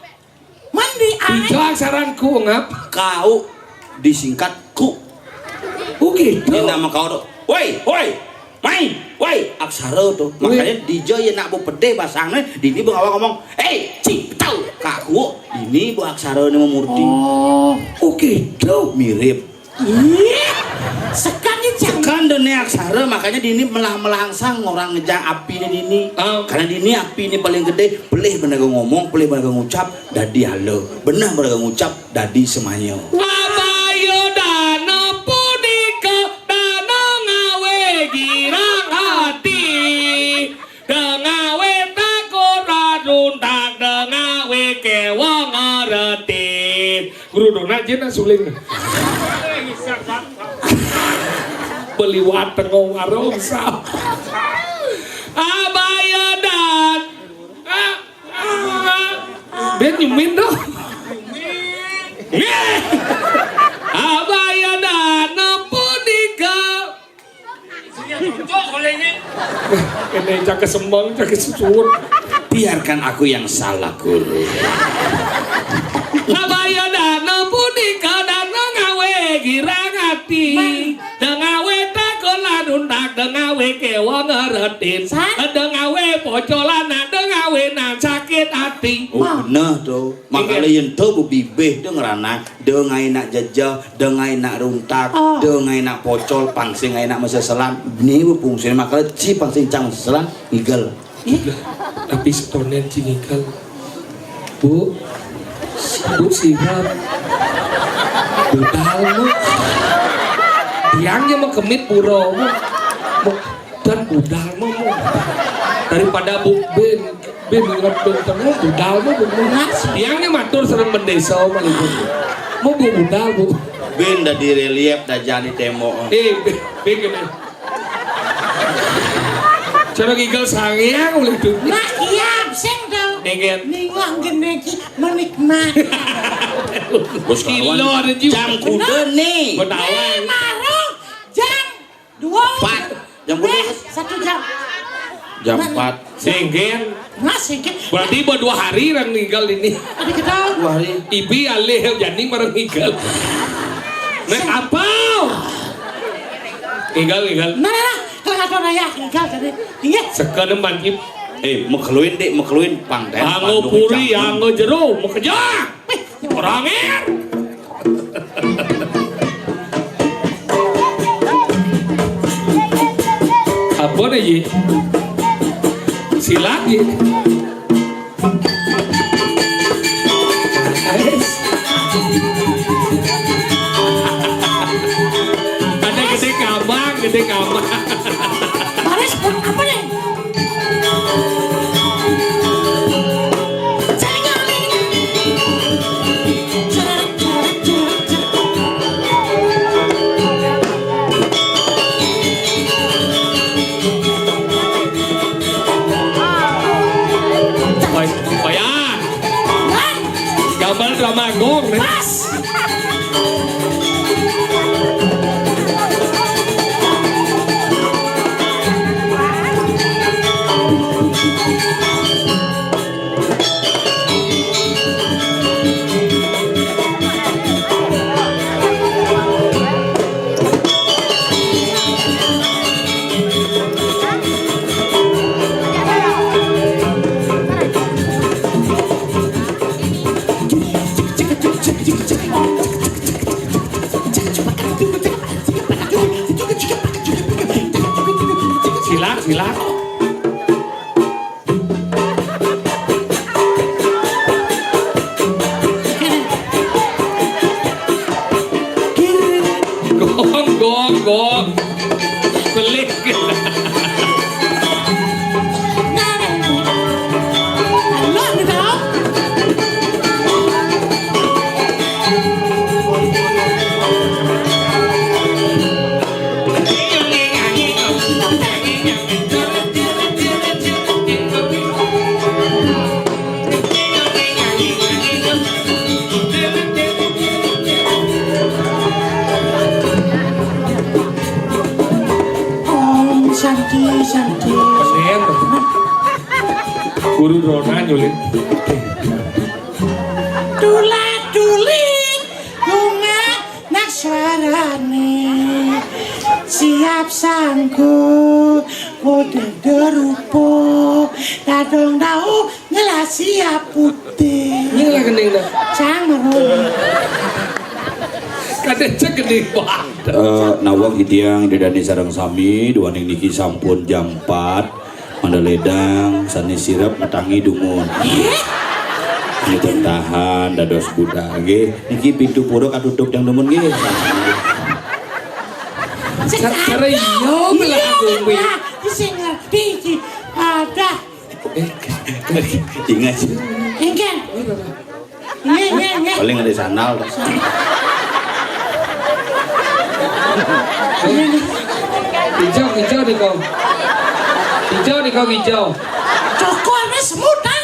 Mandi Di jauh aksaranku ngap. kau disingkat ku. Oh gitu. Ini nama kau tuh. Woi. Main, woi, aksara tuh. Makanya DJ yang nak bu pede basangnya, dini bu awak ngomong, tahu, kaku, ini bu aksara ini memurti. Oh gitu. Mirip. Iya. Sekali jangan. Kan dene aksara, makanya dini melangsang orang ngejang api ini dini. Karena dini api ini paling gede, pelih bener ngomong, pelih bener ngucap, dadi halo. Bener bener ngucap, dadi semuanya. Wabayo dana punika dana ngawe girang hati dengawe takut radun tak dengawe kewang arati guru dona jena suling beliwat tengong arongsa abaya dan Ben nyemin dong Kene cak kesembang cak kesusun. Biarkan aku yang salah, Guru. Abaya dana punika dana ngawe girang ati. Dengawe takolan undak dengawe kewa ngeretin. Dengawe pocolan dengawe nan sakit hati. Oh bener tuh. Makanya yang tuh bibih tuh ngerana. Dengai nak jajah, dengai nak runtak, dengai nak pocol, pangsing ngai nak meseselan. Ini fungsinya makanya si pangsing cang meseselan ngigel. Tapi setonen cingikal. Bu sirap. Budal mu. Tiangnya mau kemit puro mu. Dan budal mu. Daripada bu ben ingat tengah budal mu. Tiangnya matur serem mendesa malipun. Mau bu budal bu. Ben dah di relief dah jadi temo. Ben gini. Cara gigel sangiang oleh itu. Nah iya sing dong Nengen. ningang gini ki menikmati Bos Kilo kawan ada jiwa. jam kuda nih. Benawan. marung jam 2 Jam kuda 1 jam jam 4. Senggen. masih kan Berarti buat 2 hari orang ninggal ini. ada kita 2 hari. Ibi alih jadi marang ninggal. Nek apa? Ninggal. nah kalau nggak tahu naya tinggal tadi iya Sekarang mantip. Mekluin dek, mekluin pangten. Anggo puri, anggo jero, mau kejar. Orangnya. Apa nih Ji? Silagi. Ada gede kamang. Baris apa nih Bayan. Gambar drama gong nih. pas Silat. Gong. Pelik. Halo nih dong Santi Pasien. Guru Rona nyulit. Tulat-tulit bunga naswarane siap sanggup kode derupo dadong dau ngelah siap putih Ini lah kening dah. cangon Kadang cek gede banget. Nawang hitiang didani sarang sami duaning niki sampun jam 4 mandaledang sani sirap metangi dungun ini tahan dados budak ge niki pintu pura katutup yang demen ge Cara iya belah aku wi. Bisa ngerti ada ingat sih ingin paling ada sandal Hijau nih kau. Hijau. cokornya semutan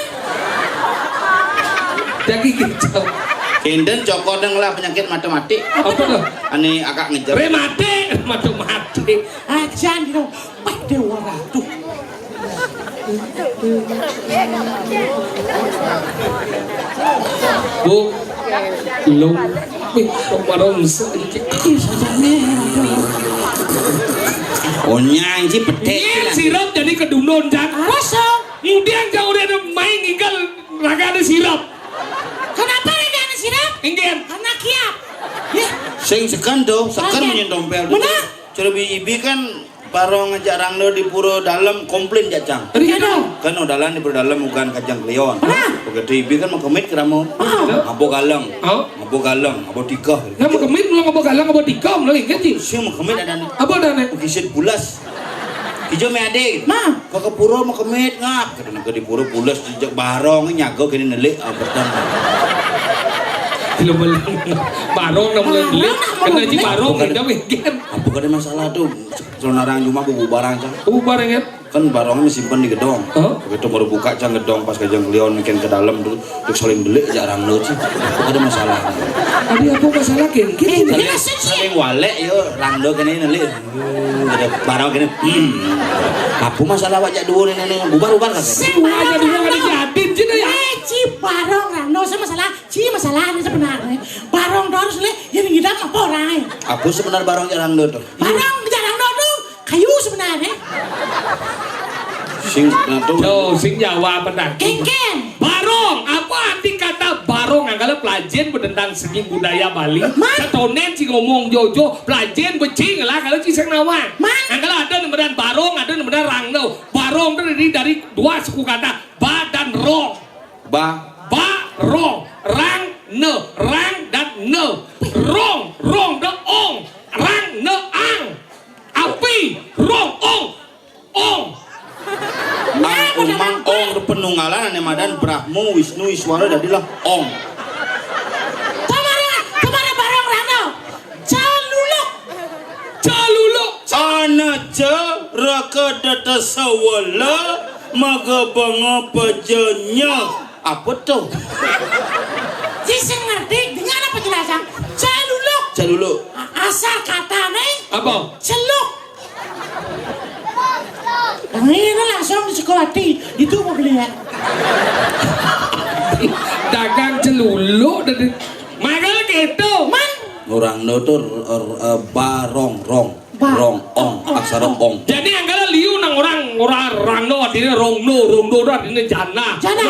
Jadi hijau. Kinden cokodeng lah penyakit matematik Apa tuh? ani akak ngejar Remate. ajan dong pada waratu Bu, belum. Barong saja. Oh nyanyi pedek Iya lah. sirup jadi kedunun Jack. Rasa. Kemudian jauh dia main nginggal raga ada sirup. Kenapa lagi anak sirap? Ingin. Anak kiap. Ya, Sing sekan tuh, sekan Oke. punya dompel. Benar. Coba ibi kan parong ngajak rangno di pura dalam komplain jacang. iya dong. Kan odalan di pura dalam bukan kajang kleon. Benar. Begitu ibi kan mau kemit keramu. Ngabo galang. Oh. Ngabo galang, ngabo tikah. Nama kemit belum ngabo galang ngabo tikam lagi kan sih. Sing mau kemit ada nih. Apa dah nih? Kisit bulas. Kijo me ade. Ma. Kau ke pura mau kemit ngap. Kadang ke di pura bulas jejak barong nyago kini nelik bertang. Belum beli. Barong nama beli. Kena ji barong kita bikin. Apa kada masalah tuh? Sonarang cuma bubu barang cang. Kamu bareng ya? Kan barangnya simpan di gedong. Oh. Begitu baru buka cang gedong pas kajang kleon mungkin ke dalam dulu untuk saling delik jarang lo sih. Apa ada masalah? Tadi apa masalah ken? Saling walek yo rangdo kene nelik. Ada barang kene. Apa masalah wajak dua ini bubar-bubar kagak? Aja dulu ada jadin sih ya. Ci barong kan, no masalah. Ci masalah ini sebenarnya. Barong harus le, yang ngidam apa orang? Apa sebenarnya barang jarang do tuh? Barong jarang tuh kayu sebenarnya. Sing tuh. Tuh, sing Jawa benar. Kengken. Barong, apa arti kata barong? Anggala pelajen berdentang seni budaya Bali. Man. Ketonen si ngomong jojo, pelajen becing lah kalau si sang nawan. Man. Anggala ada nemedan barong, ada nemedan rangno. Barong itu dari dua suku kata ba dan rong. Rong, rang dan ne. Rong de ong, rang ne ang. Api, rong ong. Mang ong penunggalan ane madan Brahmo Wisnu Iswara jadilah ong. Kemana barong rano? Caluluk. Ana ce rakadata sawala maga banga pajanya. Apa tuh? Ci ngerti dengan apa penjelasan? Caluluk. Calulu. Asal katanya Apa? celuk. Ini langsung di Sukawati itu mau beli ya. Dagang celuluk dari makanya gitu. Man. Orang no tuh barong ong aksara ong. Jadi anggala liu nang orang rangno artinya rongno itu artinya jana.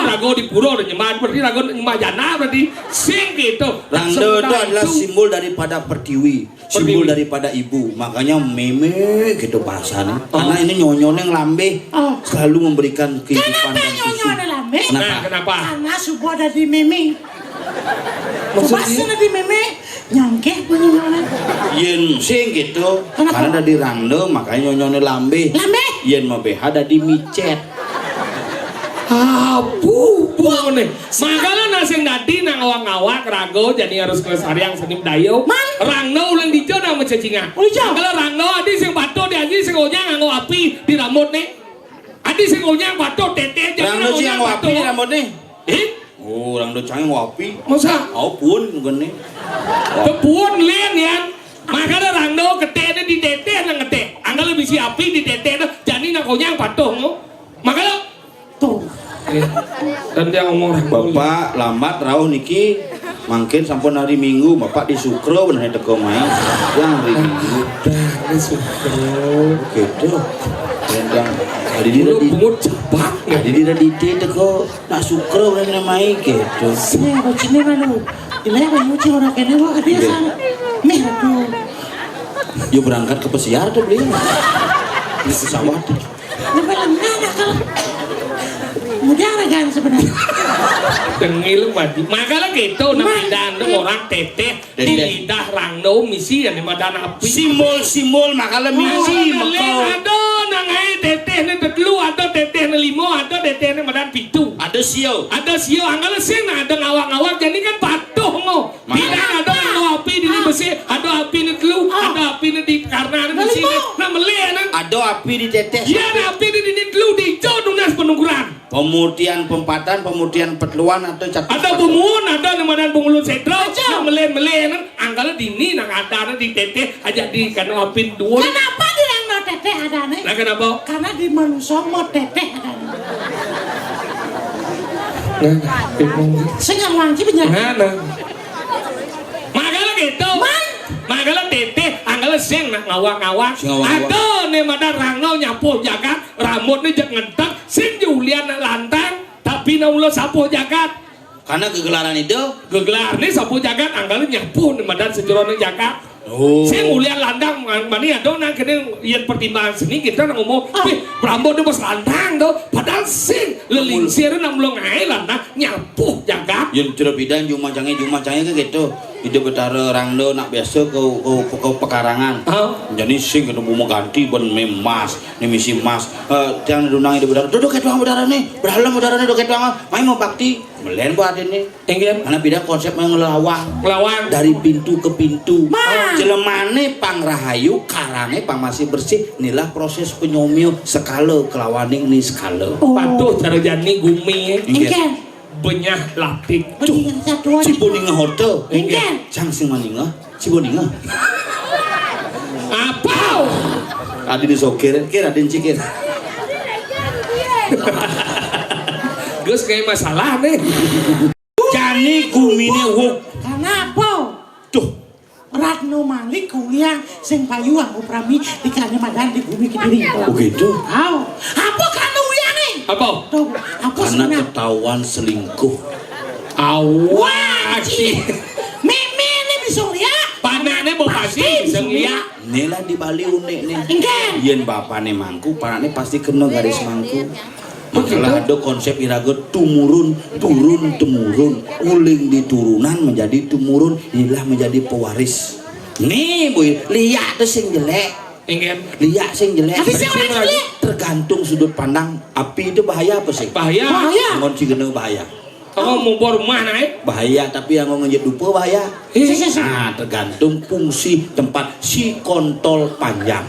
Rago di pura dan nyemah berarti rago nyemah jana berarti sing gitu. Rangdo itu adalah simbol daripada pertiwi, simbol daripada ibu. Makanya meme gitu bahasanya. Karena ini nyonyone nglambe selalu memberikan kehidupan Kenapa dan nyonya susu. ada lambe? Nah, kenapa? Karena subuh ada di meme. Maksudnya? Subasa ada di meme. Nyangkeh punya Yen sing gitu. Kenapa? Karena dari rangdo makanya nyonyone lambe. lambe. Yen mah BH ada di micet. Abu nih. Makanya nasi nadi nang awak-awak rago jadi harus kelestarian seni dayo. Man. Rangno ulang di jona sama cacingan. Ujo. Kalau rangno adi sing batu di aji sing onya nganggo api di rambut nih. Adi sing onya batu tete jadi Rangdo sih yang wapi rambut nih. Eh? Oh, rangdo canggih wapi. Masa? Oh pun gini. Kepuan lian ya. Makanya rangno ketene di tete nang ngete. Anggal bisi api di tete jadi nang onya batu no. Makanya Tuh. dan dia ngomong Bapak lambat rawuh niki mungkin sampun hari Minggu Bapak di Sukro bener teko main yang hari Minggu gitu dan hari di bungut cepat hari di teko nak Sukro bener main gitu Sini aku sini malu. Ilai aku nyuci orang kene wah dia sana. Meh tuh. yuk berangkat ke pesiar tuh beli di pesawat Ini malam mana kalau mudah ragan sebenarnya. Dengil mati. Makanya gitu napidan orang teteh di lidah rangno misi yang dimadan api. simbol makalah misi makau Ada nang teteh ne tetelu, ada teteh ne limo, ada teteh ne madan pitu. ada sio Ada sio anggala sen ada ngawak-ngawak jadi kan patuh ngo. Tidak ada ngano api di besi, ada api ne telu, ada api ne di karena ne misi. Nah mele nang. ada api di teteh Ya ada api ne di telu di jodunas penungguran. pemutihan pempatan pemutihan petluan atau catat Ada pemun, ada namadan pengulun sedro, yang mele nang anggala dini nang ada di teteh aja di kano api dua. Kenapa dia yang mau teteh ada nih? Lah kenapa? Karena di manusia mau teteh ada. Saya nggak wangi bener. Magala gitu. Magala tete, anggala sing nak ngawang-ngawang. Sing ngawang-ngawang. Ada nih madar rangau nyapu jagat, rambut nih jak ngentak, sing Julian lantang, tapi naulah sapu jagat. Karena kegelaran itu Gegelar nih sapu jagat, anggala nyapu nih madar sejrono jagat. oh Sing Julian lantang, mani ada nang kene yang pertimbangan seni kita nang ngomong, rambut nih bos lantang tuh, padahal sing lelingsir nang belum ngai lantang nyapu jagat. yang tidak bidan jumacangnya ke gitu ide betara orang do nak biasa ke pekarangan jadi sing kena mau ganti ben memas nih misi mas tiang dunang ide betara duduk ke tuang betara nih berhalang betara nih duduk ke tuang main mau bakti melen buat ini Ingin karena beda konsep ngelawang lawan dari pintu ke pintu Ma. jelemane pang rahayu karane pang masih bersih inilah proses penyomio skala kelawaning nih skala Patuh cara jani gumi Engken. benyah lapik. Mendingan satu si aja. boninga hotel Engken. cang sing maninga si boninga Apa? adi disokir kira den cikir Gus kayak masalah nih. jani gumine wuk Karena apa? tuh Ratno Malik kuliah sing payu aku prami di Kalimantan di bumi Kediri. oh gitu Tahu? Apa kan uyane? Apa? Tuh, apa karena sebenarnya? ketahuan selingkuh Awak sih. Mimi ini bisa lihat. Panane mau pasti bisa ngeliat. nila di Bali unik nih Engken. yen bapane mangku panane pasti kena garis mangku makalah ada konsep iraga tumurun turun temurun uling di turunan menjadi tumurun inilah menjadi pewaris nih boy lihat tuh sing jelek Ingin lihat sing jelek Tapi sing orang jelek? tergantung sudut pandang api itu bahaya apa sih bahaya. Bahaya. ngon si gena bahaya Kamu mau bor rumah naik? bahaya tapi yang ngejet dupa bahaya Si, si, si. nah tergantung fungsi tempat si kontol panjang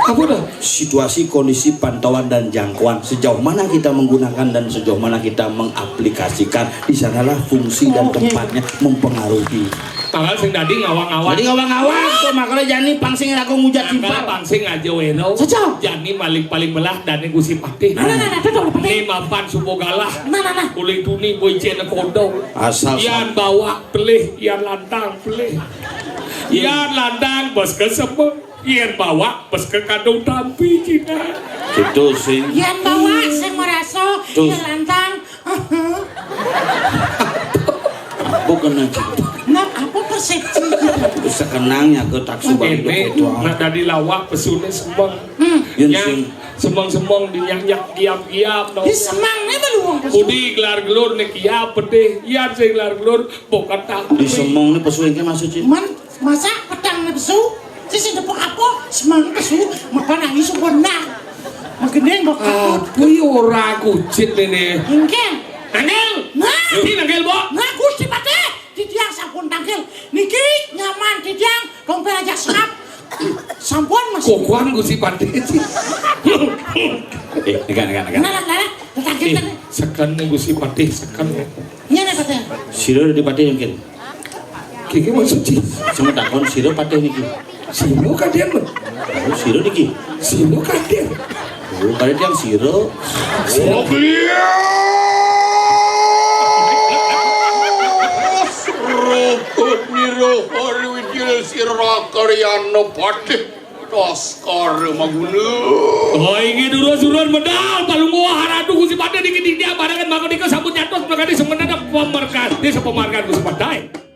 Apa dah? situasi kondisi pantauan dan jangkauan sejauh mana kita menggunakan dan sejauh mana kita mengaplikasikan di sanalah fungsi dan Oke. tempatnya mempengaruhi Tanggal sing dadi ngawang-ngawang. jadi ngawang-ngawang tuh makanya jani pangsing aku ngujat Tanggal simpang pangsing aja weno. Sejauh. Jani paling belah dan gusi patih. Nah, tuh dapat Ini mapan subo galah. Nah. Kuling tuni boy jena kodong. asal Ian bawa pelih, Ian lantang pelih. Ian lantang bos ke semua. Ian bawa bos ke kandung tampi Cina. gitu sih Yang bawa sing merasa Tuh. yang lantang. bukan aja Nah, apa persepsi? bisa kenangnya ke taksu bagi Ini itu nak dari lawak pesune sembang. Yun Yang sing sembang-sembang dinyak-nyak kiam-kiam. Di semangnya beluang. Udi gelar gelur nih kiam pedih. Ian sing gelar gelur bukan tahu. di semong nih pesuingnya masuk sih Man, masa pedang nesu? Sisi depok apa? Semang pesu, makan nangis benar. Makin bok apa? Apa ya ora kucit ini? Ingken. Angel! Nah, Ini angel bo. nah gusti pate. Tidiang sampun tangkil. Niki nyaman tidiang. Dompet aja serap. Sampun masih. Kokuan gusi pantai. negan Nah, tangkil tadi. Sekan nih gusi pantai sekan. Iya nih pate. siro di patih mungkin Kiki maksud sih. sama takon siro patih niki Sino kadian lo. oh siro niki Sino kadian. oh kalian yang siro Rukun niro hari wijil sirah karyana patih Raskar maguna Oh ini dulu-duluan medal palung haradu gusi pantai dikit-dikit dia barangan maka dikit sabun nyatos maka di semenana pemarkan. Dia sepemarkan gusi pantai.